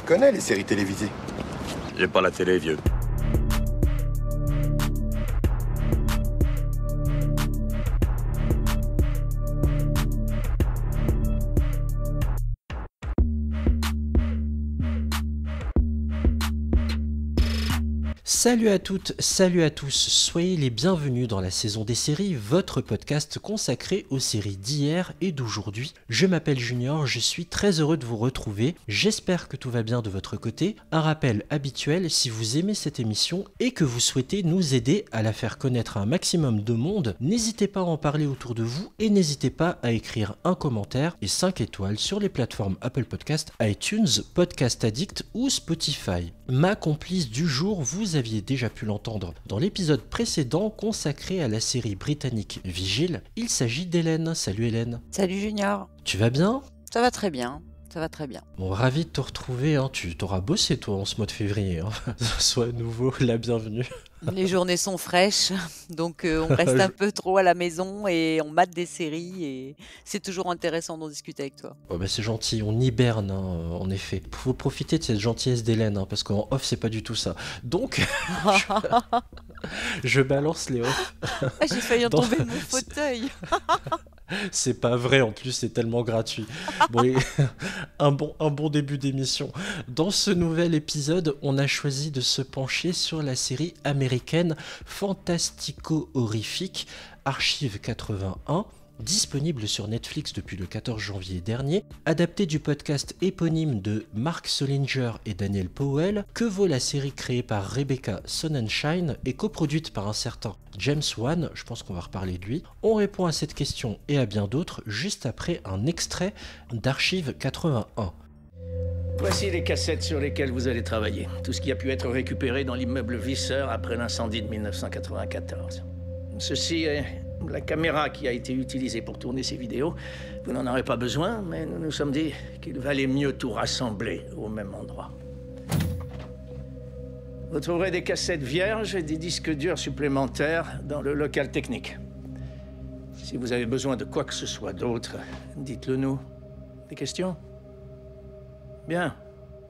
connais les séries télévisées. J'ai pas la télé, vieux. Salut à toutes, salut à tous, soyez les bienvenus dans la saison des séries, votre podcast consacré aux séries d'hier et d'aujourd'hui. Je m'appelle Junior, je suis très heureux de vous retrouver, j'espère que tout va bien de votre côté. Un rappel habituel, si vous aimez cette émission et que vous souhaitez nous aider à la faire connaître à un maximum de monde, n'hésitez pas à en parler autour de vous et n'hésitez pas à écrire un commentaire et 5 étoiles sur les plateformes Apple Podcast, iTunes, Podcast Addict ou Spotify. Ma complice du jour, vous aviez déjà pu l'entendre dans l'épisode précédent consacré à la série britannique Vigile. Il s'agit d'Hélène. Salut Hélène. Salut Junior. Tu vas bien ? Ça va très bien. Ça va très bien. Bon, ravi de te retrouver. Hein. Tu t'auras bossé toi en ce mois de février. Hein. Sois à nouveau la bienvenue. Les journées sont fraîches, donc on reste un peu trop à la maison et on mate des séries et c'est toujours intéressant d'en discuter avec toi. Oh bah c'est gentil, on hiberne en effet. Faut profiter de cette gentillesse d'Hélène, parce qu'en off c'est pas du tout ça. Donc, je balance les off. J'ai failli en tomber de mon fauteuil. C'est pas vrai, en plus c'est tellement gratuit. Bon, un bon début d'émission. Dans ce nouvel épisode, on a choisi de se pencher sur la série américaine fantastico-horrifique Archive 81, disponible sur Netflix depuis le 14 janvier dernier, adapté du podcast éponyme de Mark Solinger et Daniel Powell. Que vaut la série créée par Rebecca Sonnenschein et coproduite par un certain James Wan? Je pense qu'on va reparler de lui. On répond à cette question et à bien d'autres juste après un extrait d'Archive 81. Voici les cassettes sur lesquelles vous allez travailler. Tout ce qui a pu être récupéré dans l'immeuble Visser après l'incendie de 1994. Ceci est la caméra qui a été utilisée pour tourner ces vidéos. Vous n'en aurez pas besoin, mais nous nous sommes dit qu'il valait mieux tout rassembler au même endroit. Vous trouverez des cassettes vierges et des disques durs supplémentaires dans le local technique. Si vous avez besoin de quoi que ce soit d'autre, dites-le nous. Des questions ? Bien.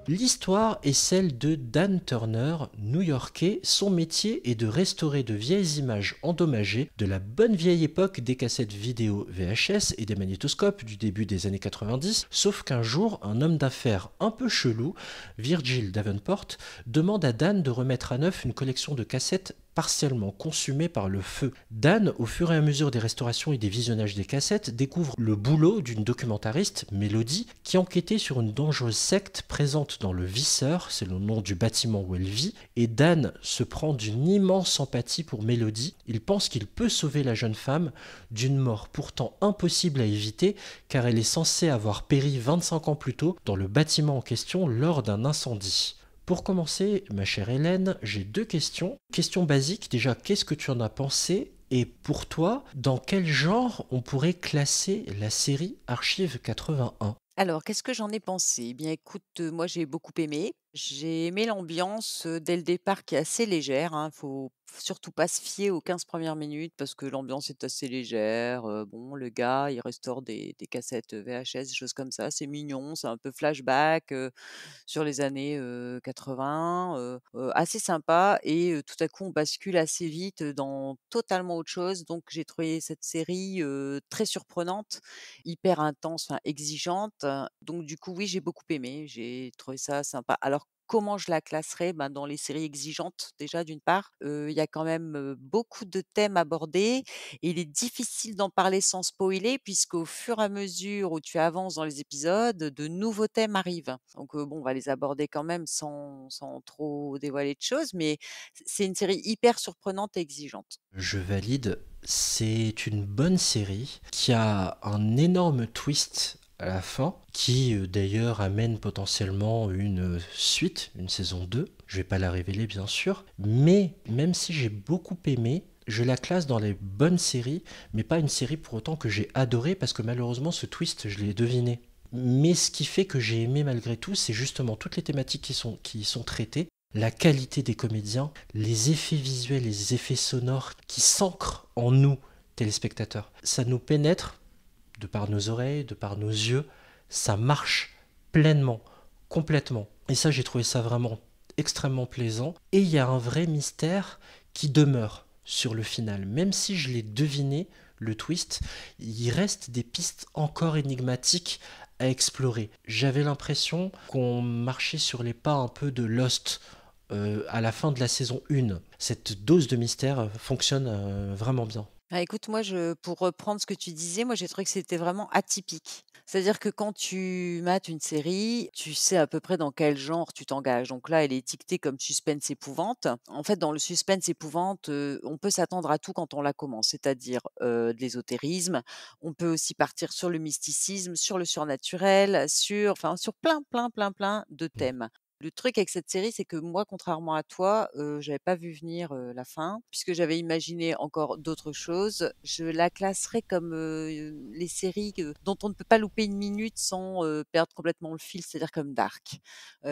L'histoire est celle de Dan Turner, new-yorkais. Son métier est de restaurer de vieilles images endommagées de la bonne vieille époque des cassettes vidéo VHS et des magnétoscopes du début des années 90, sauf qu'un jour, un homme d'affaires un peu chelou, Virgil Davenport, demande à Dan de remettre à neuf une collection de cassettes partiellement consumé par le feu. Dan, au fur et à mesure des restaurations et des visionnages des cassettes, découvre le boulot d'une documentariste, Mélodie, qui enquêtait sur une dangereuse secte présente dans le Visser, c'est le nom du bâtiment où elle vit, et Dan se prend d'une immense empathie pour Mélodie. Il pense qu'il peut sauver la jeune femme d'une mort pourtant impossible à éviter, car elle est censée avoir péri 25 ans plus tôt dans le bâtiment en question lors d'un incendie. Pour commencer, ma chère Hélène, j'ai 2 questions. Question basique, déjà, qu'est-ce que tu en as pensé? Et pour toi, dans quel genre on pourrait classer la série Archive 81? Alors, qu'est-ce que j'en ai pensé? Eh bien, écoute, moi j'ai beaucoup aimé. J'ai aimé l'ambiance dès le départ qui est assez légère. Faut surtout pas se fier aux 15 premières minutes parce que l'ambiance est assez légère. Bon, le gars, il restaure des cassettes VHS, des choses comme ça. C'est mignon, c'est un peu flashback sur les années 80, assez sympa. Et tout à coup, on bascule assez vite dans totalement autre chose. Donc, j'ai trouvé cette série très surprenante, hyper intense, enfin exigeante. Donc du coup, oui, j'ai beaucoup aimé, j'ai trouvé ça sympa. Alors comment je la classerais? Ben, dans les séries exigeantes déjà d'une part, il y a quand même, beaucoup de thèmes abordés et il est difficile d'en parler sans spoiler puisqu'au fur et à mesure où tu avances dans les épisodes, de nouveaux thèmes arrivent. Donc, bon, on va les aborder quand même sans trop dévoiler de choses, mais c'est une série hyper surprenante et exigeante. Je valide, c'est une bonne série qui a un énorme twist à la fin, qui d'ailleurs amène potentiellement une suite, une saison 2. Je vais pas la révéler bien sûr, mais même si j'ai beaucoup aimé, je la classe dans les bonnes séries, mais pas une série pour autant que j'ai adoré, parce que malheureusement ce twist, je l'ai deviné. Mais ce qui fait que j'ai aimé malgré tout, c'est justement toutes les thématiques qui y sont traitées, la qualité des comédiens, les effets visuels, les effets sonores qui s'ancrent en nous, téléspectateurs. Ça nous pénètre de par nos oreilles, de par nos yeux, ça marche pleinement, complètement. Et ça, j'ai trouvé ça vraiment extrêmement plaisant. Et il y a un vrai mystère qui demeure sur le final. Même si je l'ai deviné, le twist, il reste des pistes encore énigmatiques à explorer. J'avais l'impression qu'on marchait sur les pas un peu de Lost à la fin de la saison 1. Cette dose de mystère fonctionne vraiment bien. Ah, écoute, moi, pour reprendre ce que tu disais, moi, j'ai trouvé que c'était vraiment atypique. C'est-à-dire que quand tu mates une série, tu sais à peu près dans quel genre tu t'engages. Donc là, elle est étiquetée comme suspense épouvante. En fait, dans le suspense épouvante, on peut s'attendre à tout quand on la commence, c'est-à-dire de l'ésotérisme. On peut aussi partir sur le mysticisme, sur le surnaturel, enfin, sur plein, plein, plein, plein de thèmes. Le truc avec cette série, c'est que moi, contrairement à toi, j'avais pas vu venir, la fin, puisque j'avais imaginé encore d'autres choses. Je la classerais comme, les séries dont on ne peut pas louper une minute sans, perdre complètement le fil, c'est-à-dire comme Dark.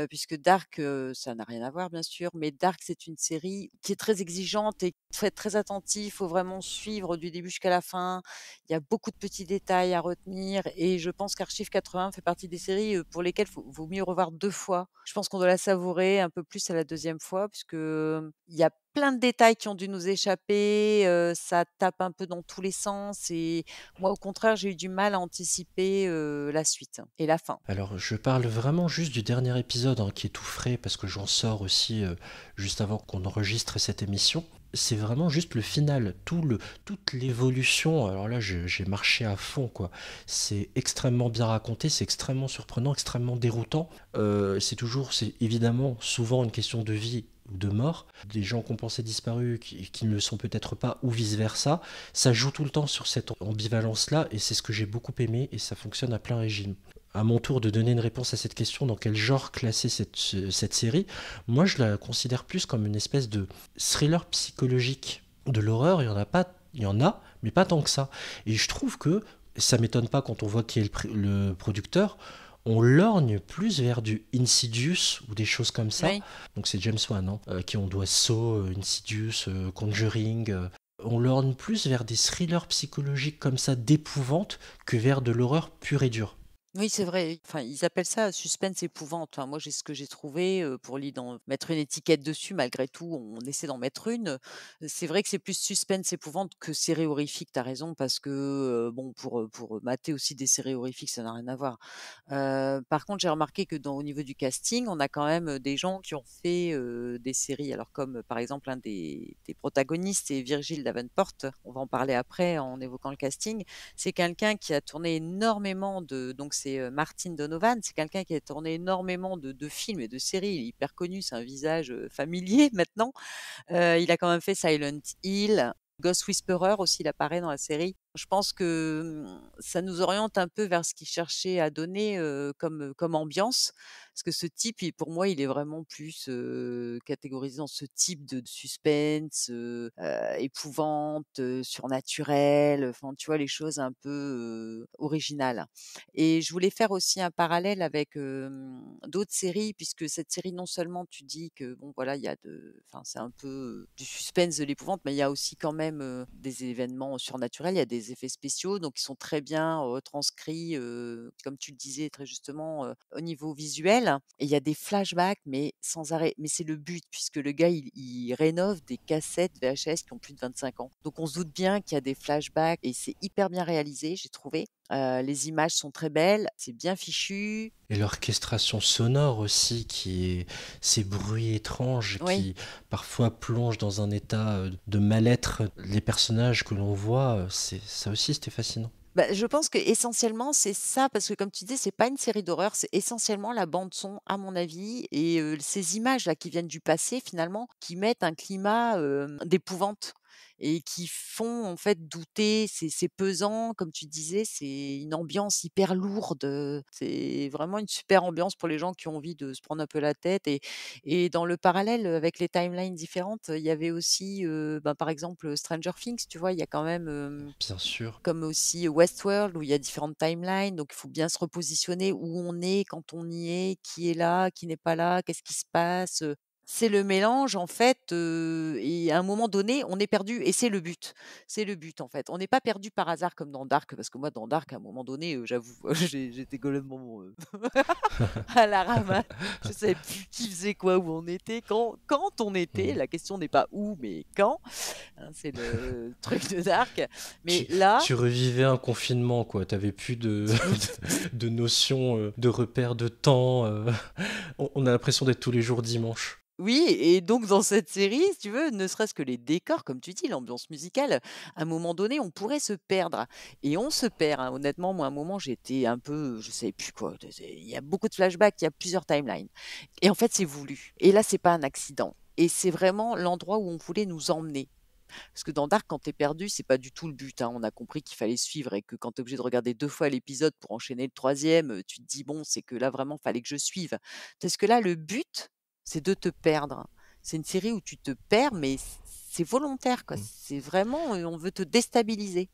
Puisque Dark, ça n'a rien à voir bien sûr, mais Dark, c'est une série qui est très exigeante et il faut être très attentif, il faut vraiment suivre du début jusqu'à la fin. Il y a beaucoup de petits détails à retenir et je pense qu'Archive 80 fait partie des séries, pour lesquelles vaut mieux revoir 2 fois. Je pense qu'on doit la savourer un peu plus à la deuxième fois puisque, il y a plein de détails qui ont dû nous échapper, ça tape un peu dans tous les sens et moi, au contraire, j'ai eu du mal à anticiper, la suite et la fin. Alors, je parle vraiment juste du dernier épisode hein, qui est tout frais parce que j'en sors aussi juste avant qu'on enregistre cette émission. C'est vraiment juste le final, toute l'évolution. Alors là, j'ai marché à fond, quoi. C'est extrêmement bien raconté, c'est extrêmement surprenant, extrêmement déroutant. C'est évidemment souvent une question de vie ou de mort. Des gens qu'on pensait disparus qui ne le sont peut-être pas, ou vice-versa. Ça joue tout le temps sur cette ambivalence-là, et c'est ce que j'ai beaucoup aimé, et ça fonctionne à plein régime. À mon tour de donner une réponse à cette question, dans quel genre classer cette série, moi je la considère plus comme une espèce de thriller psychologique. De l'horreur, il y en a pas, il y en a, mais pas tant que ça. Et je trouve que ça m'étonne pas quand on voit qui est le producteur. On lorgne plus vers du Insidious ou des choses comme ça. Oui. Donc c'est James Wan, hein, qui on doit Saw, Insidious, Conjuring. On lorgne plus vers des thrillers psychologiques comme ça d'épouvante que vers de l'horreur pure et dure. Oui, c'est vrai. Enfin, ils appellent ça suspense épouvante. Enfin, moi, j'ai ce que j'ai trouvé pour mettre une étiquette dessus. Malgré tout, on essaie d'en mettre une. C'est vrai que c'est plus suspense épouvante que série horrifique. T'as raison parce que bon, pour mater aussi des séries horrifiques, ça n'a rien à voir. Par contre, j'ai remarqué que au niveau du casting, on a quand même des gens qui ont fait des séries. Alors, comme par exemple, un des protagonistes, c'est Virgil Davenport. On va en parler après en évoquant le casting. C'est quelqu'un qui a tourné énormément donc c'est, Martin Donovan, c'est quelqu'un qui a tourné énormément de films et de séries. Il est hyper connu, c'est un visage, familier maintenant. Il a quand même fait Silent Hill, Ghost Whisperer aussi, il apparaît dans la série. Je pense que, ça nous oriente un peu vers ce qu'il cherchait à donner, comme ambiance. Parce que ce type, pour moi, il est vraiment plus, catégorisé dans ce type de suspense, épouvante, surnaturelle, enfin, tu vois? Les choses un peu, originales. Et je voulais faire aussi un parallèle avec, d'autres séries puisque cette série, non seulement tu dis que bon, voilà, il y a enfin, c'est un peu, du suspense, de l'épouvante, mais il y a aussi quand même, des événements surnaturels, il y a des effets spéciaux, donc ils sont très bien retranscrits, comme tu le disais très justement, au niveau visuel. Et il y a des flashbacks, mais sans arrêt. Mais c'est le but puisque le gars, il rénove des cassettes VHS qui ont plus de 25 ans. Donc on se doute bien qu'il y a des flashbacks et c'est hyper bien réalisé, j'ai trouvé. Les images sont très belles, c'est bien fichu. Et l'orchestration sonore aussi, ces bruits étranges Oui. qui parfois plongent dans un état de mal-être les personnages que l'on voit, ça aussi c'était fascinant. Bah, je pense qu'essentiellement, c'est ça, parce que comme tu dis, c'est pas une série d'horreur, c'est essentiellement la bande son, à mon avis et ces images-là qui viennent du passé, finalement, qui mettent un climat, d'épouvante et qui font, en fait, douter. C'est pesant, comme tu disais, c'est une ambiance hyper lourde, c'est vraiment une super ambiance pour les gens qui ont envie de se prendre un peu la tête et dans le parallèle, avec les timelines différentes, il y avait aussi, par exemple, Stranger Things, tu vois? Il y a quand même, Bien sûr. comme aussi Westworld où il y a différentes timelines, donc il faut bien se repositionner où on est quand on y est, qui est là, qui n'est pas là, qu'est-ce qui se passe, C'est le mélange en fait, et à un moment donné, on est perdu et c'est le but. C'est le but en fait. On n'est pas perdu par hasard comme dans Dark, parce que moi dans Dark à un moment donné, j'avoue, j'étais complètement, à la ramasse. Je savais plus qui faisait quoi, où on était, quand on était. Mmh. La question n'est pas où, mais quand, hein, c'est le truc de Dark. Mais Tu, là, tu revivais un confinement, quoi. T'avais plus de, de notion de repère de temps. On a l'impression d'être tous les jours dimanche. oui, et donc dans cette série, si tu veux, ne serait-ce que les décors, comme tu dis, l'ambiance musicale, à un moment donné, on pourrait se perdre et on se perd, hein. Honnêtement, moi, à un moment, j'étais un peu, je savais plus quoi. Il y a beaucoup de flashbacks, il y a plusieurs timelines et en fait, c'est voulu et là, c'est pas un accident et c'est vraiment l'endroit où on voulait nous emmener. Parce que dans Dark, quand tu es perdu, c'est pas du tout le but, hein. On a compris qu'il fallait suivre et que quand tu es obligé de regarder 2 fois l'épisode pour enchaîner le troisième, tu te dis: «Bon, c'est que là, vraiment, fallait que je suive». Parce que là, le but, c'est de te perdre. C'est une série où tu te perds, mais c'est volontaire, quoi. Mm. C'est vraiment, on veut te déstabiliser.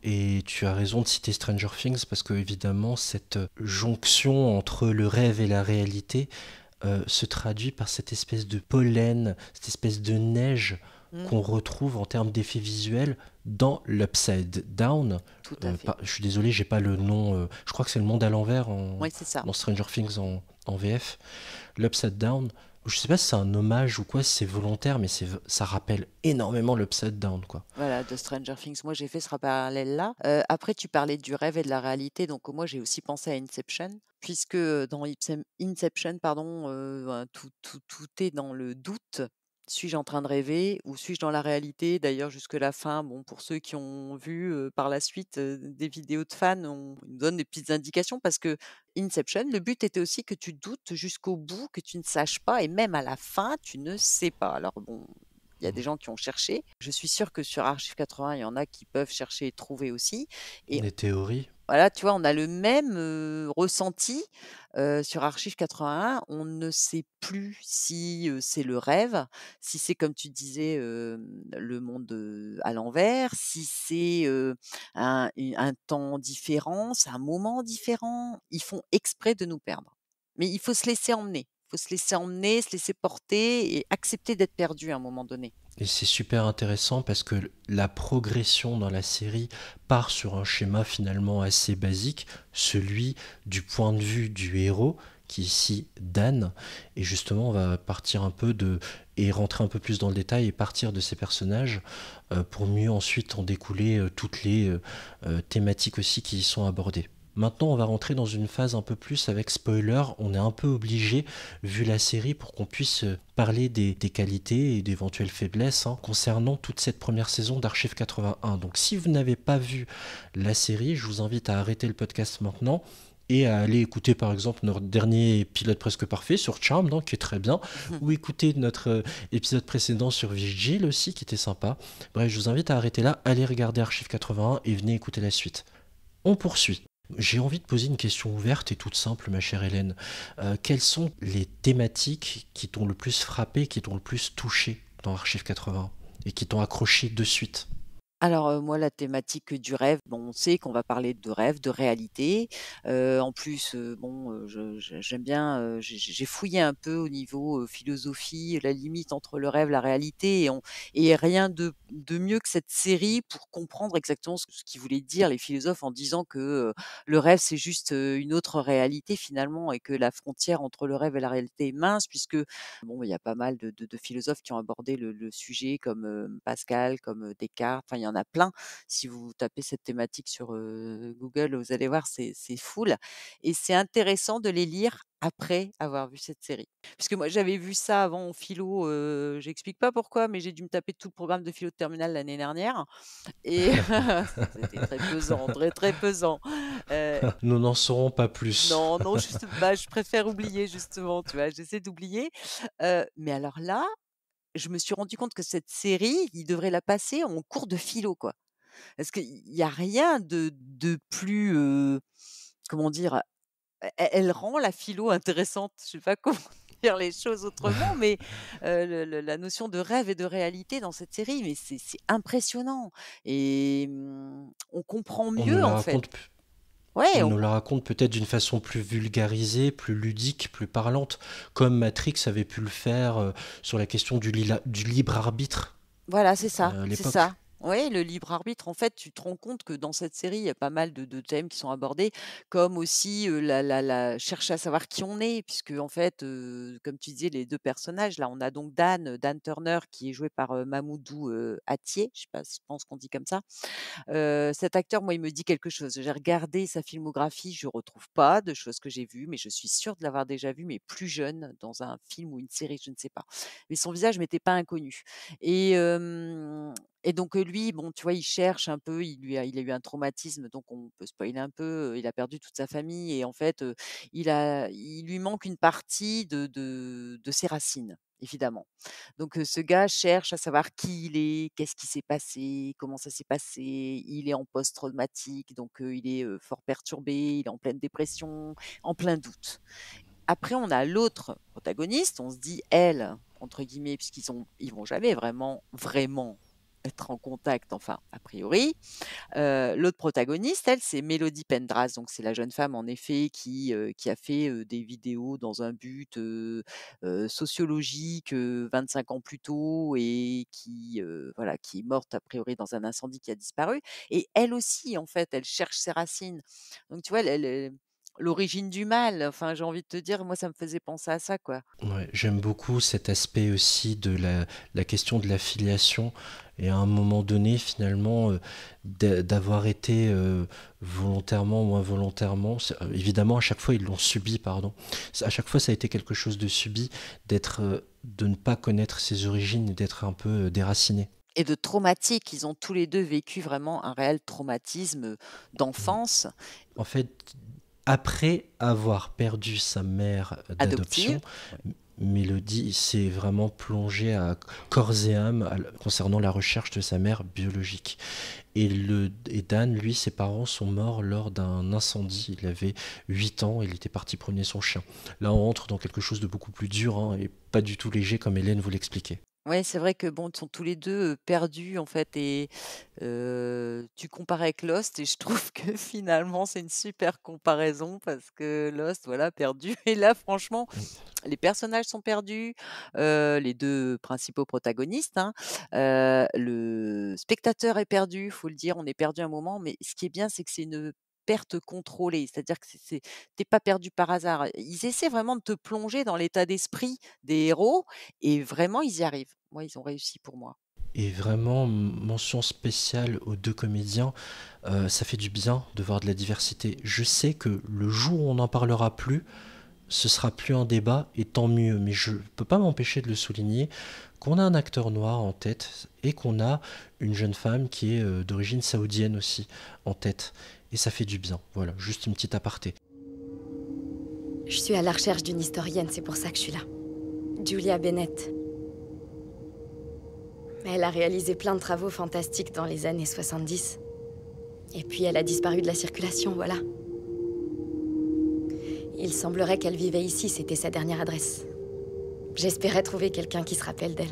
Et tu as raison de citer Stranger Things parce que évidemment cette jonction entre le rêve et la réalité se traduit par cette espèce de pollen, cette espèce de neige Mmh, qu'on retrouve en termes d'effets visuels dans l'Upside Down. tout à fait. Je suis désolé, j'ai pas le nom. Je crois que c'est le monde à l'envers Oui, c'est ça. dans Stranger Things en VF. L'Upside Down. Je sais pas si c'est un hommage ou quoi, si c'est volontaire, mais ça rappelle énormément l'Upside Down, quoi. Voilà, de Stranger Things. Moi, j'ai fait ce parallèle-là. Après, tu parlais du rêve et de la réalité, donc moi, j'ai aussi pensé à Inception, puisque dans Inception, pardon, ben, tout est dans le doute. Suis-je en train de rêver ou suis-je dans la réalité? D'ailleurs, jusque la fin, bon, pour ceux qui ont vu par la suite des vidéos de fans, ils nous donnent des petites indications parce que Inception, le but était aussi que tu doutes jusqu'au bout, que tu ne saches pas, et même à la fin, tu ne sais pas. Alors bon, il y a des gens qui ont cherché. Je suis sûre que sur Archive 80, il y en a qui peuvent chercher et trouver aussi. Et Des théories. voilà, tu vois, on a le même ressenti sur Archive 81. On ne sait plus si c'est le rêve, si c'est comme tu disais, le monde à l'envers, si c'est un temps différent, c'est un moment différent. Ils font exprès de nous perdre. Mais il faut se laisser emmener. Il faut se laisser emmener, se laisser porter et accepter d'être perdu à un moment donné. Et c'est super intéressant parce que la progression dans la série part sur un schéma finalement assez basique, celui du point de vue du héros, qui est ici Dan. Et justement, on va partir un peu et rentrer un peu plus dans le détail et partir de ces personnages pour mieux ensuite en découler toutes les thématiques aussi qui y sont abordées. Maintenant, on va rentrer dans une phase un peu plus avec spoiler. On est un peu obligé, vu la série, pour qu'on puisse parler des qualités et d'éventuelles faiblesses concernant toute cette première saison d'Archive 81. Donc, si vous n'avez pas vu la série, je vous invite à arrêter le podcast maintenant et à aller écouter par exemple notre dernier pilote presque parfait sur Charmed, qui est très bien, ou écouter notre épisode précédent sur Vigil aussi, qui était sympa. Bref, je vous invite à arrêter là, allez regarder Archive 81 et venez écouter la suite. On poursuit. J'ai envie de poser une question ouverte et toute simple, ma chère Hélène. Quelles sont les thématiques qui t'ont le plus frappé, qui t'ont le plus touché dans Archive 80 et qui t'ont accroché de suite? Alors, moi, la thématique du rêve, bon, on sait qu'on va parler de rêve, de réalité. En plus, bon, j'aime bien, j'ai fouillé un peu au niveau, philosophie, la limite entre le rêve, la réalité et rien de mieux que cette série pour comprendre exactement ce qu'ils voulaient dire les philosophes en disant que, le rêve, c'est juste, une autre réalité finalement et que la frontière entre le rêve et la réalité est mince puisque, bon, il y a pas mal de philosophes qui ont abordé le sujet comme, Pascal, comme, Descartes, enfin il y en a plein. Si vous tapez cette thématique sur, Google, vous allez voir, c'est full et c'est intéressant de les lire après avoir vu cette série. Puisque moi, j'avais vu ça avant en philo, j'explique pas pourquoi, mais j'ai dû me taper tout le programme de philo de terminale l'année dernière et c'était très pesant, très, très pesant. Heu, Nous n'en saurons pas plus. non, non, juste bah, je préfère oublier justement, tu vois? J'essaie d'oublier, mais alors là, je me suis rendu compte que cette série, ils devraient la passer en cours de philo, quoi. Parce qu'il y a rien de plus, comment dire? Elle rend la philo intéressante. Je sais pas comment dire les choses autrement, mais le la notion de rêve et de réalité dans cette série, mais c'est impressionnant et on comprend On nous mieux, la en fait. raconte Ouais, On on nous la raconte peut-être d'une façon plus vulgarisée, plus ludique, plus parlante, comme Matrix avait pu le faire sur la question du libre arbitre voilà, c'est ça, à c'est l'époque. ça. Oui, le libre arbitre, en fait, tu te rends compte que dans cette série, il y a pas mal de thèmes qui sont abordés, comme aussi, la chercher à savoir qui on est, puisque en fait, comme tu disais, les 2 personnages, là, on a donc Dan Turner qui est joué par, Mamoudou, Athie, je pense qu'on dit comme ça. Cet acteur, moi, il me dit quelque chose. J'ai regardé sa filmographie, je retrouve pas de choses que j'ai vues, mais je suis sûre de l'avoir déjà vu, mais plus jeune, dans un film ou une série, je ne sais pas. Mais son visage m'était pas inconnu et et donc lui, bon, tu vois, il cherche un peu, il a eu un traumatisme, donc on peut spoiler un peu, il a perdu toute sa famille et en fait, il lui manque une partie de ses racines, évidemment. Donc ce gars cherche à savoir qui il est, qu'est-ce qui s'est passé, comment ça s'est passé. Il est en post-traumatique, donc il est, fort perturbé, il est en pleine dépression, en plein doute. Après on a l'autre protagoniste, on se dit: «Elle», entre guillemets, ils vont jamais vraiment être en contact, enfin a priori. L'autre protagoniste, elle, c'est Mélodie Pendras, donc c'est la jeune femme en effet qui a fait, des vidéos dans un but, sociologique, 25 ans plus tôt et qui, voilà, qui est morte a priori dans un incendie qui a disparu et elle aussi en fait, elle cherche ses racines. Donc tu vois, l'origine du mal, enfin j'ai envie de te dire, moi ça me faisait penser à ça, quoi. Ouais, j'aime beaucoup cet aspect aussi de la question de la filiation et à un moment donné finalement d'avoir été volontairement ou involontairement, évidemment à chaque fois ils l'ont subi, pardon, à chaque fois ça a été quelque chose de subi, de ne pas connaître ses origines et d'être un peu déraciné. Et de traumatique, ils ont tous les 2 vécu vraiment un réel traumatisme, Mm. d'enfance En fait, après avoir perdu sa mère adoptive. d'adoption, Mélodie s'est vraiment plongée à corps et âme concernant la recherche de sa mère biologique. Et Dan, lui, ses parents sont morts lors d'un incendie. Il avait 8 ans, il était parti promener son chien. Là, on entre dans quelque chose de beaucoup plus dur hein, et pas du tout léger comme Hélène vous l'expliquait. Ouais, c'est vrai que bon, ils sont tous les 2 perdus en fait et tu compares avec Lost et je trouve que finalement c'est une super comparaison parce que Lost, voilà, perdu et là franchement, les personnages sont perdus, les 2 principaux protagonistes, hein, le spectateur est perdu, faut le dire, on est perdu un moment, mais ce qui est bien, c'est que c'est une perte contrôlée, c'est-à-dire que tu pas perdu par hasard. Ils essaient vraiment de te plonger dans l'état d'esprit des héros et vraiment ils y arrivent. Moi, ils ont réussi pour moi. Et vraiment, mention spéciale aux 2 comédiens, ça fait du bien de voir de la diversité. Je sais que le jour où on n'en parlera plus, ce sera plus un débat, et tant mieux, mais je peux pas m'empêcher de le souligner, qu'on a un acteur noir en tête, et qu'on a une jeune femme qui est d'origine saoudienne aussi en tête. Et ça fait du bien, voilà, juste une petite aparté. Je suis à la recherche d'une historienne, c'est pour ça que je suis là. Julia Bennett. Elle a réalisé plein de travaux fantastiques dans les années 70. Et puis elle a disparu de la circulation, voilà. Il semblerait qu'elle vivait ici, c'était sa dernière adresse. J'espérais trouver quelqu'un qui se rappelle d'elle.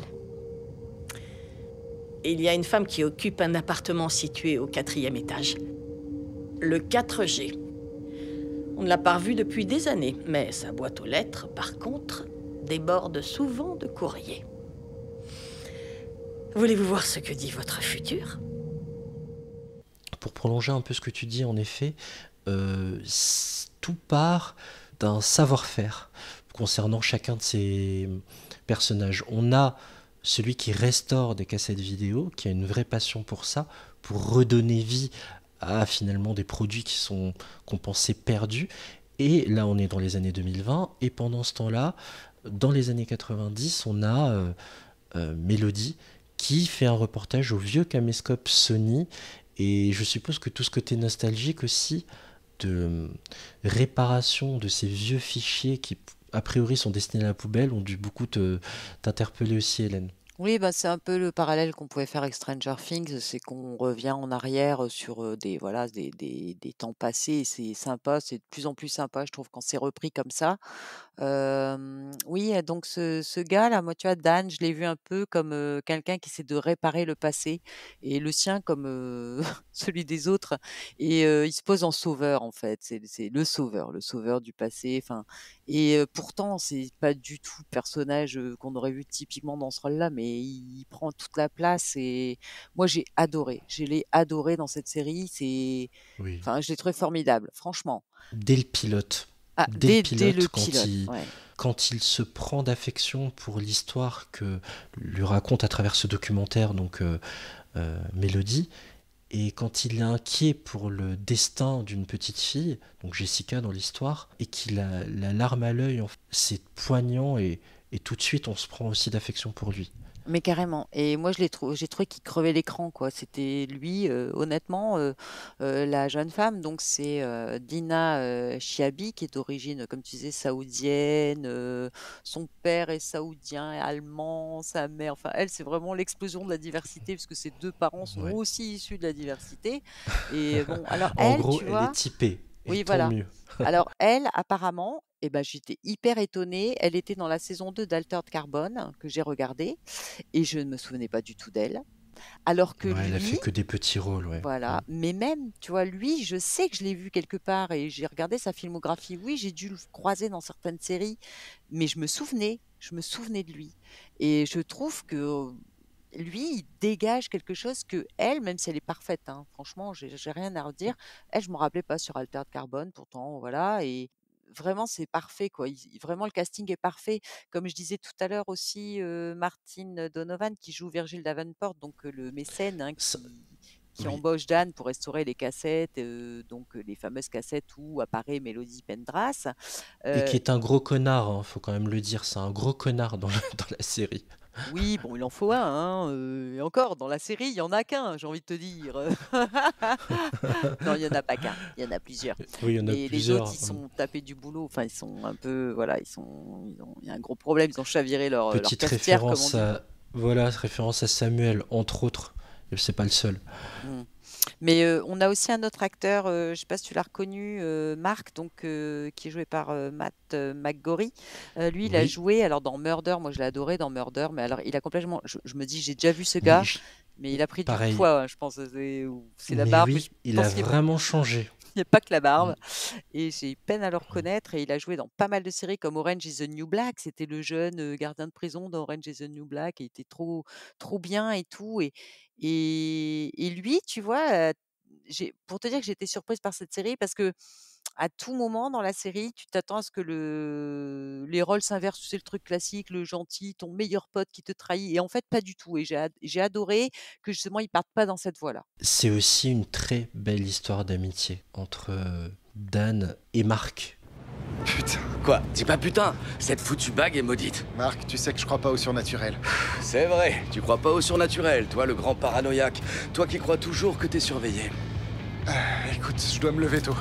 Il y a une femme qui occupe un appartement situé au 4e étage. Le 4G. On ne l'a pas revue depuis des années, mais sa boîte aux lettres, par contre, déborde souvent de courrier. Voulez-vous voir ce que dit votre futur? Pour prolonger un peu ce que tu dis, en effet, tout part d'un savoir-faire concernant chacun de ces personnages. On a celui qui restaure des cassettes vidéo, qui a une vraie passion pour ça, pour redonner vie à finalement des produits qu'on pensait perdus. Et là, on est dans les années 2020, et pendant ce temps-là, dans les années 90, on a Mélodie qui fait un reportage au vieux caméscope Sony, et je suppose que tout ce côté nostalgique aussi, de réparation de ces vieux fichiers qui, a priori, sont destinés à la poubelle, ont dû beaucoup t'interpeller aussi, Hélène. Oui, bah, c'est un peu le parallèle qu'on pouvait faire avec Stranger Things, c'est qu'on revient en arrière sur voilà, des temps passés, et c'est sympa, c'est de plus en plus sympa, je trouve, quand c'est repris comme ça. Oui, donc ce gars-là, moi, tu vois, Dan, je l'ai vu un peu comme, quelqu'un qui essaie de réparer le passé, et le sien comme, celui des autres, et il se pose en sauveur, en fait. C'est le sauveur du passé, enfin, et pourtant, c'est pas du tout le personnage, qu'on aurait vu typiquement dans ce rôle-là, mais il prend toute la place, et moi, j'ai adoré. Je l'ai adoré dans cette série, Oui. enfin, je l'ai trouvé formidable, franchement. Dès le pilote. Ah, Dès le dès le pilote, quand pilote, il, ouais. quand il se prend d'affection pour l'histoire que lui raconte à travers ce documentaire, donc Mélodie, et quand il est inquiet pour le destin d'une petite fille, donc Jessica dans l'histoire, et qu'il a la larme à l'œil, c'est poignant, et tout de suite on se prend aussi d'affection pour lui. Mais carrément. Et moi, j'ai trouvé qu'il crevait l'écran, quoi. C'était lui, honnêtement, la jeune femme. Donc, c'est Dina Chiabi, qui est d'origine, comme tu disais, saoudienne. Son père est saoudien et allemand, sa mère. Enfin, elle, c'est vraiment l'explosion de la diversité, puisque ses deux parents sont Ouais. aussi issus de la diversité. Et bon, alors En elle, gros, tu elle est vois, typée, et oui, tant voilà. mieux. Alors elle, apparemment, eh ben, j'étais hyper étonnée. Elle était dans la saison 2 d'Altered Carbone, que j'ai regardée, et je ne me souvenais pas du tout d'elle. Alors que Ouais, elle a fait lui, que des petits rôles, ouais. voilà, mais même, tu vois, lui, je sais que je l'ai vu quelque part, et j'ai regardé sa filmographie. Oui, j'ai dû le croiser dans certaines séries, mais je me souvenais de lui. Et je trouve que lui, il dégage quelque chose que elle, même si elle est parfaite, hein, franchement, j'ai rien à redire. Elle, je me rappelais pas sur Altered Carbone, pourtant, voilà, et vraiment, c'est parfait, quoi. Vraiment, le casting est parfait. Comme je disais tout à l'heure aussi, Martin Donovan qui joue Virgil Davenport, donc le mécène, hein, Ça- qui oui. embauche Dan pour restaurer les cassettes, donc les fameuses cassettes où apparaît Mélodie Pendras. Et Euh, qui est un gros connard, hein, faut quand même le dire, c'est un gros connard dans la série. Oui, bon, il en faut un, hein, et encore, dans la série, il y en a qu'un, j'ai envie de te dire. Non, il y en a pas qu'un, il y en a plusieurs. Oui, il y en a Mais les autres, plusieurs. ils sont tapés du boulot, enfin, ils sont un peu, voilà, il y a un gros problème, ils ont chaviré leur Petite cafetière, comme on référence dit. voilà, référence à Samuel, entre autres. Et c'est pas le seul. Mm. Mais on a aussi un autre acteur, je sais pas si tu l'as reconnu, Marc, donc qui est joué par Matt McGorry. Lui, il a Oui, joué alors dans Murder. Moi, je l'ai adoré dans Murder, mais alors il a complètement. Je me dis, j'ai déjà vu ce mais gars, mais il a pris du pareil. poids, hein, je pense. C'est la Mais barbe, mais je oui, il a pense qu'il vraiment changé. n'y a pas que la Mm. barbe. Et j'ai peine à le reconnaître. Et il a joué dans pas mal de séries comme Orange is the New Black. C'était le jeune gardien de prison d'Orange is the New Black. Et il était trop, trop bien et tout. Et lui, tu vois, pour te dire que j'ai été surprise par cette série parce que à tout moment dans la série, tu t'attends à ce que les rôles s'inversent. Tu sais, le truc classique, le gentil, ton meilleur pote qui te trahit. Et en fait, pas du tout. Et j'ai adoré que justement, ils partent pas dans cette voie-là. C'est aussi une très belle histoire d'amitié entre Dan et Marc. Putain. Quoi? Dis pas putain. Cette foutue bague est maudite. Marc, tu sais que je crois pas au surnaturel. C'est vrai. Tu crois pas au surnaturel, toi le grand paranoïaque. Toi qui crois toujours que t'es surveillé. Écoute, je dois me lever tôt.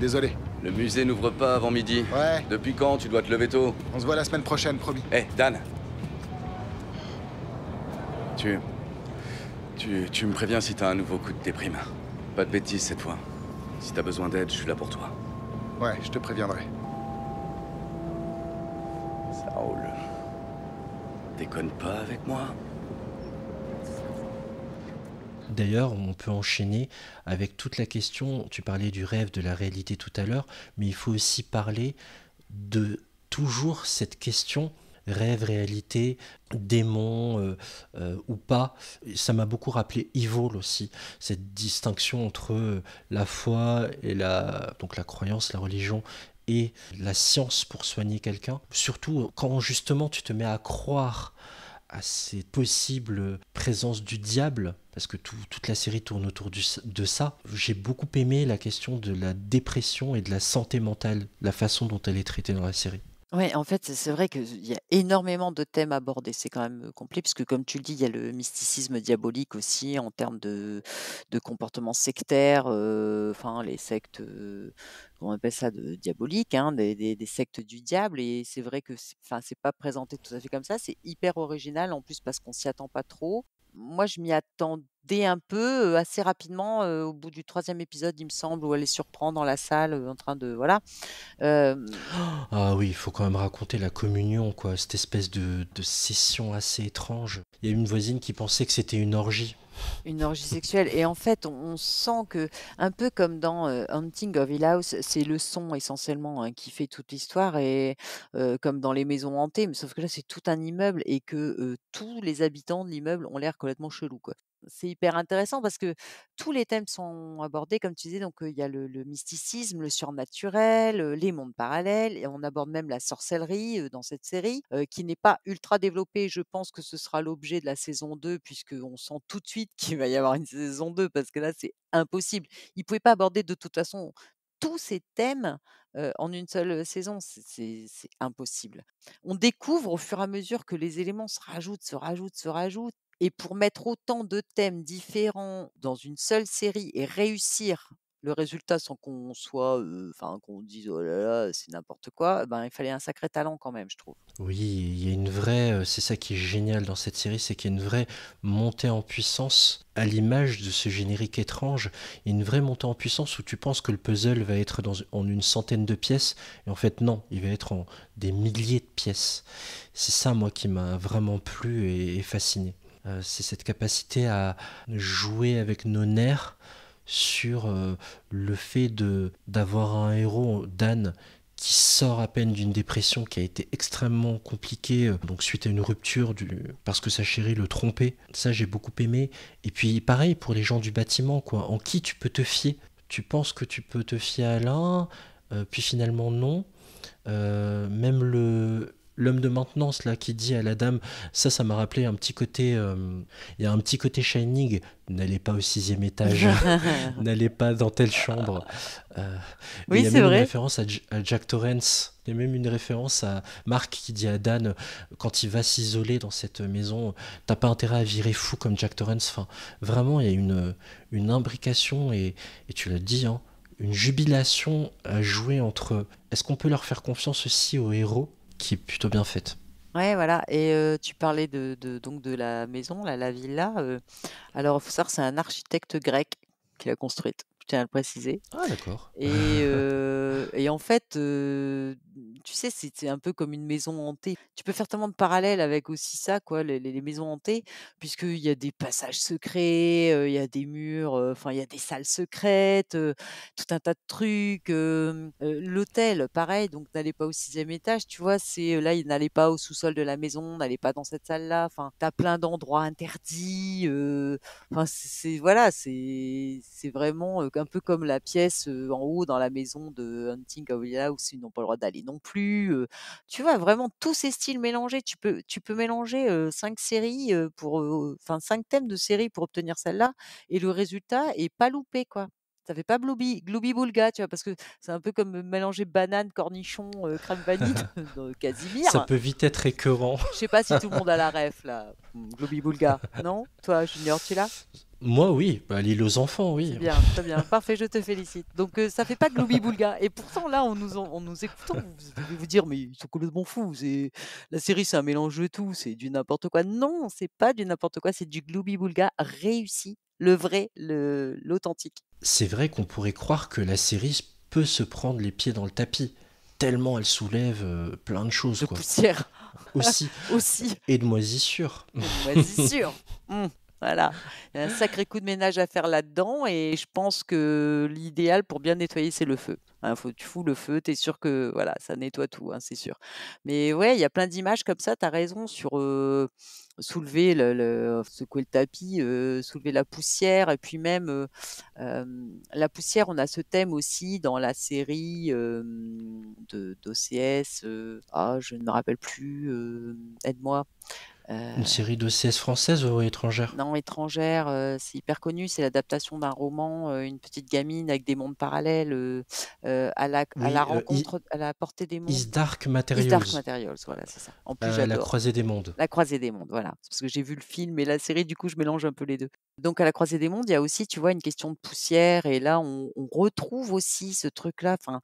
Désolé. Le musée n'ouvre pas avant midi. Ouais, Depuis quand tu dois te lever tôt? on se voit la semaine prochaine, promis. Eh, Dan. Tu me préviens si t'as un nouveau coup de déprime. Pas de bêtises cette fois. Si t'as besoin d'aide, je suis là pour toi. Ouais, je te préviendrai. Ça roule. Déconne pas avec moi. D'ailleurs, on peut enchaîner avec toute la question, tu parlais du rêve, de la réalité tout à l'heure, mais il faut aussi parler de toujours cette question rêve, réalité, démon ou pas. Ça m'a beaucoup rappelé Evil aussi, cette distinction entre la foi et donc la croyance, la religion et la science pour soigner quelqu'un. Surtout quand justement tu te mets à croire à ces possibles présences du diable, parce que toute la série tourne autour de ça. J'ai beaucoup aimé la question de la dépression et de la santé mentale, la façon dont elle est traitée dans la série. Ouais, en fait, c'est vrai qu'il y a énormément de thèmes abordés. C'est quand même complet, puisque comme tu le dis, il y a le mysticisme diabolique aussi en termes de comportement sectaire, enfin les sectes, on appelle ça diaboliques, hein, des sectes du diable. Et c'est vrai que enfin, c'est pas présenté tout à fait comme ça. C'est hyper original en plus parce qu'on s'y attend pas trop. Moi, je m'y attendais un peu assez rapidement au bout du troisième épisode, il me semble, où elle les surprend dans la salle en train de voilà. Ah oui, il faut quand même raconter la communion, quoi, cette espèce de session assez étrange. Il y a une voisine qui pensait que c'était une orgie. Une orgie sexuelle et en fait, on sent que un peu comme dans, Haunting of Hill House, c'est le son essentiellement, hein, qui fait toute l'histoire et comme dans les maisons hantées, mais sauf que là, c'est tout un immeuble et que, tous les habitants de l'immeuble ont l'air complètement chelous, quoi. C'est hyper intéressant parce que tous les thèmes sont abordés comme tu disais, donc il y a le mysticisme, le surnaturel, les mondes parallèles et on aborde même la sorcellerie, dans cette série, qui n'est pas ultra développée. Je pense que ce sera l'objet de la saison 2 puisqu'on sent tout de suite qu'il va y avoir une saison 2 parce que là, c'est impossible. Ils pouvaient pas aborder de toute façon tous ces thèmes, en une seule, saison. C'est impossible. On découvre au fur et à mesure que les éléments se rajoutent, se rajoutent, se rajoutent et pour mettre autant de thèmes différents dans une seule série et réussir le résultat sans qu'on soit, enfin qu'on dise: «Oh là là, c'est n'importe quoi», ben, il fallait un sacré talent quand même, je trouve. Oui, il y a une vraie, c'est ça qui est génial dans cette série, c'est qu'il y a une vraie montée en puissance à l'image de ce générique étrange. Il y a une vraie montée en puissance où tu penses que le puzzle va être en une centaine de pièces, et en fait non, il va être en des milliers de pièces. C'est ça, moi, qui m'a vraiment plu et fasciné. C'est cette capacité à jouer avec nos nerfs sur le fait d'avoir un héros, Dan, qui sort à peine d'une dépression qui a été extrêmement compliquée, donc suite à une rupture parce que sa chérie le trompait. Ça, j'ai beaucoup aimé. Et puis, pareil pour les gens du bâtiment, quoi. En qui tu peux te fier? Tu penses que tu peux te fier à l'un, puis finalement non. Même l'homme de maintenance là qui dit à la dame, ça m'a rappelé un petit côté, il y a un petit côté Shining, n'allez pas au 6e étage, n'allez pas dans telle chambre. Mais il Oui, y a c'est même une vrai. référence à Jack Torrance, il y a même une référence à Mark qui dit à Dan, quand il va s'isoler dans cette maison, t'as pas intérêt à virer fou comme Jack Torrance. Enfin, vraiment, il y a une imbrication et tu l'as dit, hein, une jubilation à jouer entre. Est-ce qu'on peut leur faire confiance aussi aux héros, qui est plutôt bien faite. Ouais, voilà et tu parlais donc de la maison, là, la villa, alors il faut savoir que c'est un architecte grec qui l'a construite, je tiens à le préciser. Ah d'accord. Et en fait, tu sais, c'est un peu comme une maison hantée. Tu peux faire tellement de parallèles avec aussi ça, quoi, les maisons hantées, puisqu'il y a des passages secrets, il y a des murs, enfin, il y a des salles secrètes, tout un tas de trucs, l'hôtel, pareil, donc n'allez pas au 6e étage, tu vois? C'est, là, il n'allait pas au sous-sol de la maison, n'allez pas dans cette salle-là, enfin, tu as plein d'endroits interdits, enfin, c'est voilà, c'est vraiment, un peu comme la pièce, en haut dans la maison de Hunting of Hill House, ils n'ont pas le droit d'aller non plus, tu vois? Vraiment tous ces styles mélangés. Tu peux mélanger, 5 séries, enfin 5 thèmes de séries pour obtenir celle-là et le résultat est pas loupé, quoi. Ça fait pas Glooby Boulga, tu vois? Parce que c'est un peu comme, mélanger banane, cornichon, crème vanille dans Ça Casimir. peut vite être écœurant. Je sais pas si tout le monde a la ref là, Glooby Boulga, non? Toi, Junior, tu l'as? Moi oui, bah, l'île aux enfants, C'est oui. bien, très bien, parfait, je te félicite. Donc ça fait pas Glooby Boulga et pourtant là, en nous écoutant, vous devez vous dire: «Mais ils sont complètement fous, c'est la série, c'est un mélange de tout, c'est du n'importe quoi». Non, c'est pas du n'importe quoi, c'est du Glooby Boulga réussi, le vrai, l'authentique. C'est vrai qu'on pourrait croire que la série peut se prendre les pieds dans le tapis, tellement elle soulève plein de choses, De quoi. poussière Aussi. aussi, Et de moisissures. et de moisissure. Voilà, il y a un sacré coup de ménage à faire là-dedans et je pense que l'idéal pour bien nettoyer, c'est le feu. Hein, tu fous le feu, tu es sûr que voilà, ça nettoie tout, hein, c'est sûr. Mais ouais, il y a plein d'images comme ça, tu as raison sur, soulever secouer le tapis, soulever la poussière et puis même, la poussière, on a ce thème aussi dans la série, de d'OCS, je ne me rappelle plus, aide-moi. Une série d'OCS française ou étrangère? Non, étrangère, c'est hyper connu, c'est l'adaptation d'un roman, une petite gamine avec des mondes parallèles, à la Oui, rencontre à la portée des mondes. Is Dark Is Dark Materials, Materials, voilà, c'est ça. En plus, La j'adore. croisée des mondes. La croisée des mondes, voilà. C'est parce que j'ai vu le film et la série, du coup, je mélange un peu les 2. Donc à la croisée des mondes, il y a aussi, tu vois, une question de poussière et là, on retrouve aussi ce truc-là. Enfin,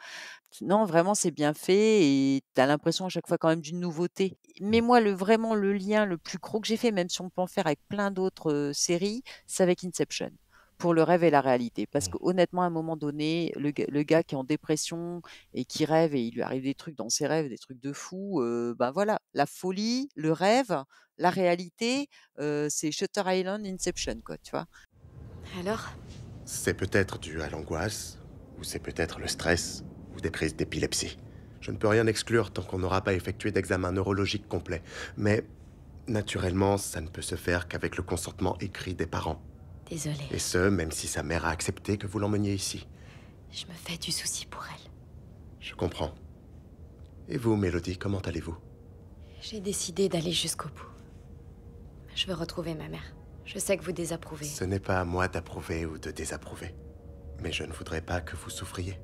non, vraiment, c'est bien fait et tu as l'impression à chaque fois quand même d'une nouveauté. Mais moi, vraiment, le lien le plus gros que j'ai fait, même si on peut en faire avec plein d'autres, séries, c'est avec Inception, pour le rêve et la réalité. Parce Mmh. que honnêtement, à un moment donné, le gars qui est en dépression et qui rêve et il lui arrive des trucs dans ses rêves, des trucs de fou, bah, voilà, la folie, le rêve, la réalité, c'est Shutter Island, Inception, quoi, tu vois? Alors? C'est peut-être dû à l'angoisse, ou c'est peut-être le stress, ou des crises d'épilepsie. Je ne peux rien exclure tant qu'on n'aura pas effectué d'examen neurologique complet. Mais, naturellement, ça ne peut se faire qu'avec le consentement écrit des parents. Désolée. Et ce, même si sa mère a accepté que vous l'emmeniez ici. Je me fais du souci pour elle. Je comprends. Et vous, Mélodie, comment allez-vous? J'ai décidé d'aller jusqu'au bout. Je veux retrouver ma mère. Je sais que vous désapprouvez. Ce n'est pas à moi d'approuver ou de désapprouver. Mais je ne voudrais pas que vous souffriez.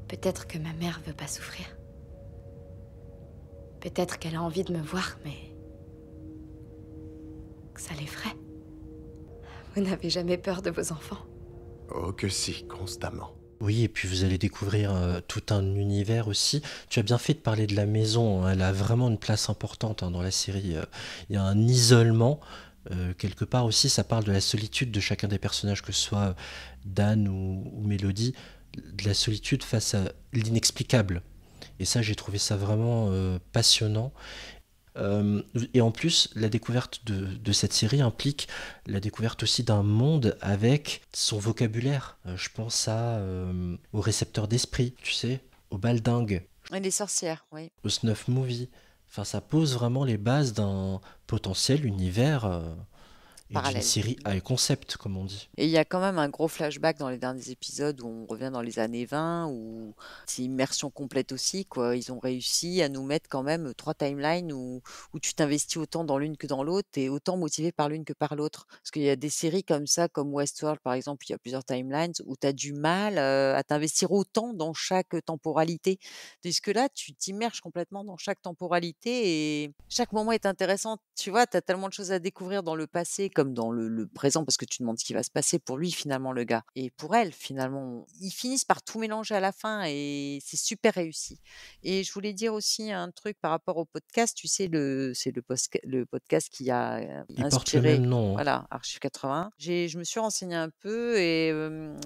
Peut-être que ma mère veut pas souffrir. Peut-être qu'elle a envie de me voir, mais... que ça l'effraie. Vous n'avez jamais peur de vos enfants? Oh que si, constamment. Oui, et puis vous allez découvrir tout un univers aussi. Tu as bien fait de parler de la maison, hein. Elle a vraiment une place importante, hein, dans la série. Il y a un isolement. Quelque part aussi, ça parle de la solitude de chacun des personnages, que ce soit Dan ou Mélodie, de la solitude face à l'inexplicable. Et ça, j'ai trouvé ça vraiment passionnant. Et en plus, la découverte de cette série implique la découverte aussi d'un monde avec son vocabulaire. Je pense au récepteur d'esprit, tu sais, au baldingue, Et les sorcières, oui. au snuff movie. Enfin, ça pose vraiment les bases d'un potentiel univers et d'une Parallèle. série high concept, comme on dit. Et il y a quand même un gros flashback dans les derniers épisodes où on revient dans les années 20, où c'est immersion complète aussi, quoi. Ils ont réussi à nous mettre quand même 3 timelines où tu t'investis autant dans l'une que dans l'autre, et autant motivé par l'une que par l'autre. Parce qu'il y a des séries comme ça, comme Westworld par exemple, il y a plusieurs timelines, où tu as du mal à t'investir autant dans chaque temporalité. Tandis que là, tu t'immerges complètement dans chaque temporalité et chaque moment est intéressant. Tu vois, tu as tellement de choses à découvrir dans le passé comme dans le présent, parce que tu te demandes ce qui va se passer pour lui finalement, le gars. Et pour elle, finalement. Ils finissent par tout mélanger à la fin et c'est super réussi. Et je voulais dire aussi un truc par rapport au podcast. Tu sais, c'est le podcast qui a Il porte le inspiré. même nom, hein. Voilà, Archive 81. Je me suis renseignée un peu et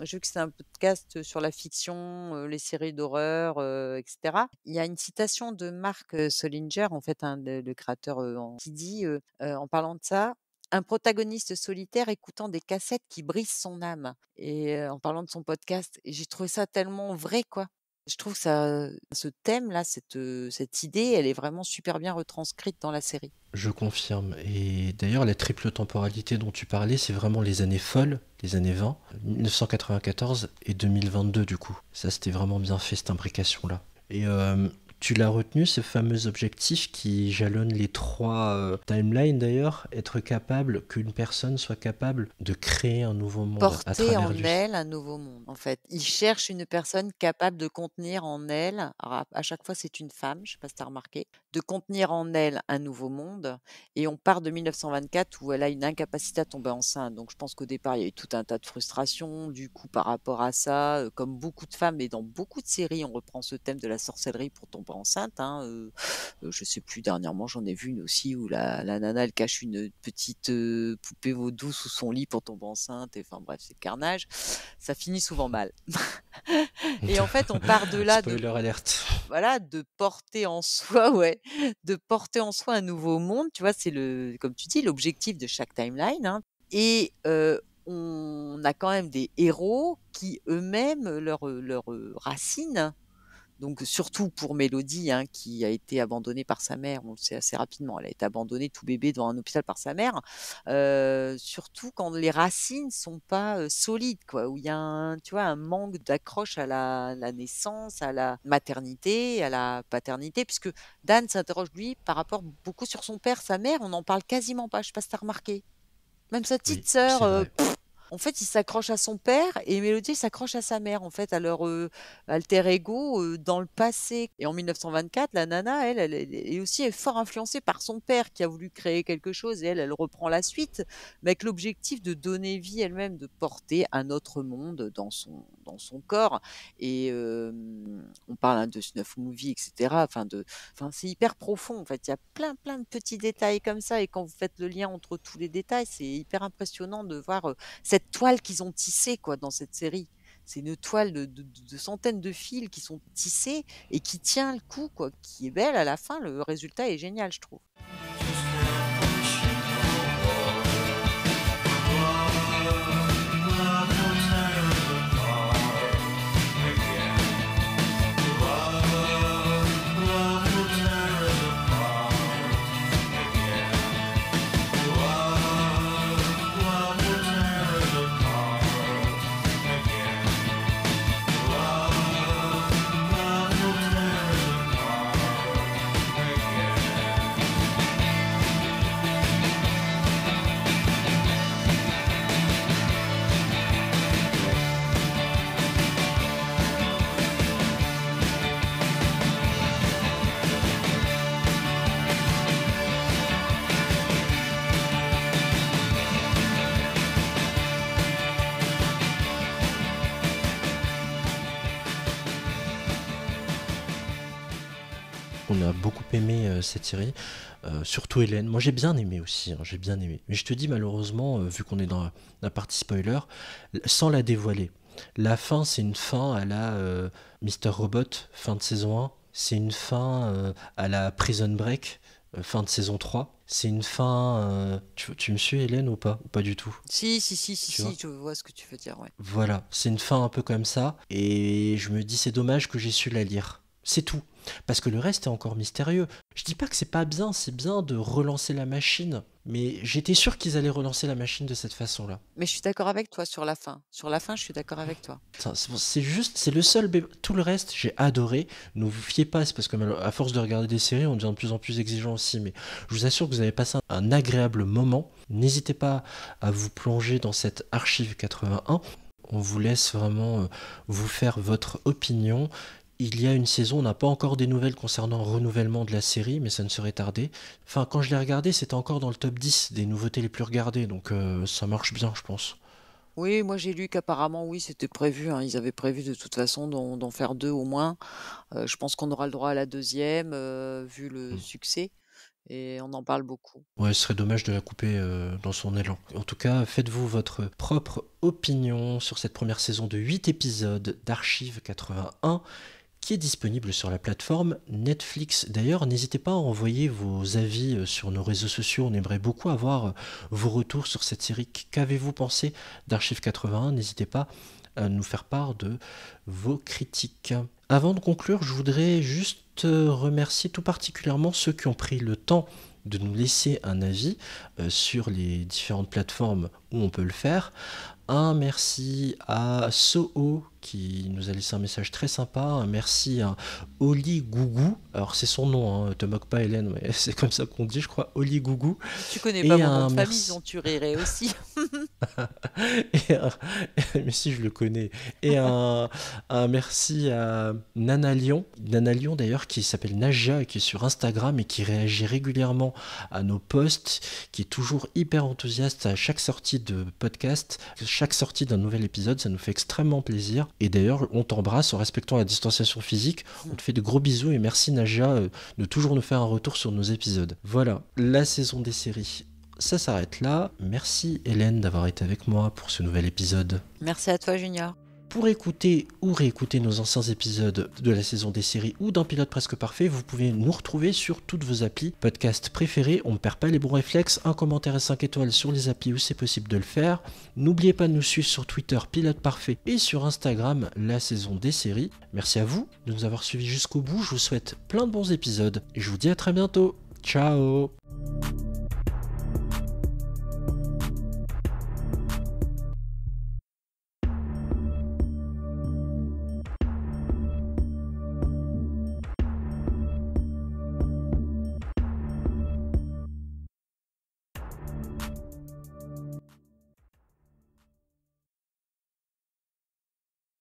j'ai vu que c'était un podcast sur la fiction, les séries d'horreur, etc. Il y a une citation de Mark Solinger, en fait, hein, le créateur, qui dit, en parlant de ça: un protagoniste solitaire écoutant des cassettes qui brisent son âme. Et en parlant de son podcast, et j'ai trouvé ça tellement vrai, quoi. Je trouve que ce thème-là, cette idée, elle est vraiment super bien retranscrite dans la série. Je confirme. Et d'ailleurs, la triple temporalité dont tu parlais, c'est vraiment les années folles, les années 20, 1994 et 2022 du coup. Ça, c'était vraiment bien fait, cette imbrication-là. Et tu l'as retenu, ce fameux objectif qui jalonne les 3 timelines d'ailleurs, être capable, qu'une personne soit capable de créer un nouveau monde à Porter travers en lui. elle un nouveau monde, en fait. Il cherche une personne capable de contenir en elle, alors à chaque fois c'est une femme, je sais pas si tu as remarqué, de contenir en elle un nouveau monde. Et on part de 1924 où elle a une incapacité à tomber enceinte. Donc je pense qu'au départ, il y a eu tout un tas de frustrations, du coup, par rapport à ça. Comme beaucoup de femmes et dans beaucoup de séries, on reprend ce thème de la sorcellerie pour tomber enceinte, hein. Je sais plus, dernièrement, j'en ai vu une aussi où la nana, elle cache une petite poupée vaudou sous son lit pour tomber enceinte. Et enfin bref, c'est le carnage. Ça finit souvent mal. Et en fait, on part de là, Spoiler alerte. voilà, de porter en soi, ouais, de porter en soi un nouveau monde. Tu vois, c'est comme tu dis, l'objectif de chaque timeline, hein. Et on a quand même des héros qui eux-mêmes, leur racine Donc surtout pour Mélodie, hein, qui a été abandonnée par sa mère, on le sait assez rapidement, elle a été abandonnée tout bébé dans un hôpital par sa mère. Surtout quand les racines sont pas, solides quoi, où il y a tu vois, un manque d'accroche à la naissance, à la maternité, à la paternité, puisque Dan s'interroge lui par rapport beaucoup sur son père. Sa mère, on n'en parle quasiment pas, je sais pas si tu remarqué? Même sa petite Oui, sœur, c'est vrai. en fait, il s'accroche à son père et Mélodie s'accroche à sa mère, en fait, à leur, alter ego, dans le passé. Et en 1924, la nana, elle est aussi fort influencée par son père qui a voulu créer quelque chose et elle reprend la suite, mais avec l'objectif de donner vie elle-même, de porter un autre monde dans son corps. Et on parle, hein, de snuff movie et cetera, enfin, c'est hyper profond, en fait. Il y a plein, plein de petits détails comme ça et quand vous faites le lien entre tous les détails, c'est hyper impressionnant de voir, cette toile qu'ils ont tissée quoi dans cette série. C'est une toile de centaines de fils qui sont tissés et qui tient le coup quoi, qui est belle à la fin. Le résultat est génial, je trouve. On a beaucoup aimé cette série, surtout Hélène. Moi j'ai bien aimé aussi, hein, j'ai bien aimé. Mais je te dis malheureusement, vu qu'on est dans la partie spoiler, sans la dévoiler, la fin c'est une fin à la Mr. Robot, fin de saison 1. C'est une fin à la Prison Break, fin de saison 3. C'est une fin... tu me suis Hélène ou pas? Ou pas du tout? Si, Tu vois? je vois ce que tu veux dire, ouais. Voilà, c'est une fin un peu comme ça. Et je me dis c'est dommage que j'ai su la lire. C'est tout. Parce que le reste est encore mystérieux. Je dis pas que c'est pas bien, c'est bien de relancer la machine. Mais j'étais sûr qu'ils allaient relancer la machine de cette façon-là. Mais je suis d'accord avec toi sur la fin. Sur la fin, je suis d'accord avec toi. C'est juste, c'est le seul tout le reste, j'ai adoré. Ne vous fiez pas, c'est parce que à force de regarder des séries, on devient de plus en plus exigeant aussi. Mais je vous assure que vous avez passé un agréable moment. N'hésitez pas à vous plonger dans cette archive 81. On vous laisse vraiment vous faire votre opinion. Il y a une saison, on n'a pas encore des nouvelles concernant le renouvellement de la série, mais ça ne serait tardé. Enfin, quand je l'ai regardé, c'était encore dans le top 10 des nouveautés les plus regardées, donc ça marche bien, je pense. Oui, moi j'ai lu qu'apparemment, oui, c'était prévu, hein. Ils avaient prévu de toute façon d'en faire 2 au moins. Je pense qu'on aura le droit à la deuxième, vu le Mm. succès, et on en parle beaucoup. Ouais, ce serait dommage de la couper dans son élan. En tout cas, faites-vous votre propre opinion sur cette première saison de 8 épisodes d'Archive 81. Qui est disponible sur la plateforme Netflix. D'ailleurs, n'hésitez pas à envoyer vos avis sur nos réseaux sociaux. On aimerait beaucoup avoir vos retours sur cette série. Qu'avez-vous pensé d'Archive 81? N'hésitez pas à nous faire part de vos critiques. Avant de conclure, je voudrais juste remercier tout particulièrement ceux qui ont pris le temps de nous laisser un avis sur les différentes plateformes où on peut le faire. Un merci à Soho qui nous a laissé un message très sympa. Un merci à Oli Gougou. Alors c'est son nom, hein, te moque pas Hélène, mais c'est comme ça qu'on dit, je crois, Oli Gougou. Tu connais Et pas mon nom un de famille, merci. dont tu rirais aussi. Mais si je le connais. Et un merci à Nana Lyon. Nana Lyon d'ailleurs qui s'appelle Naja et qui est sur Instagram et qui réagit régulièrement à nos posts, qui est toujours hyper enthousiaste à chaque sortie de podcast, chaque sortie d'un nouvel épisode, ça nous fait extrêmement plaisir. Et d'ailleurs, on t'embrasse en respectant la distanciation physique. On te fait de gros bisous et merci Naja de toujours nous faire un retour sur nos épisodes. Voilà, la saison des séries, ça s'arrête là. Merci Hélène d'avoir été avec moi pour ce nouvel épisode. Merci à toi, Junior. Pour écouter ou réécouter nos anciens épisodes de la saison des séries ou d'un pilote presque parfait, vous pouvez nous retrouver sur toutes vos applis podcast préférés. On ne perd pas les bons réflexes, un commentaire et 5 étoiles sur les applis où c'est possible de le faire. N'oubliez pas de nous suivre sur Twitter Pilote Parfait et sur Instagram la saison des séries. Merci à vous de nous avoir suivis jusqu'au bout, je vous souhaite plein de bons épisodes et je vous dis à très bientôt. Ciao.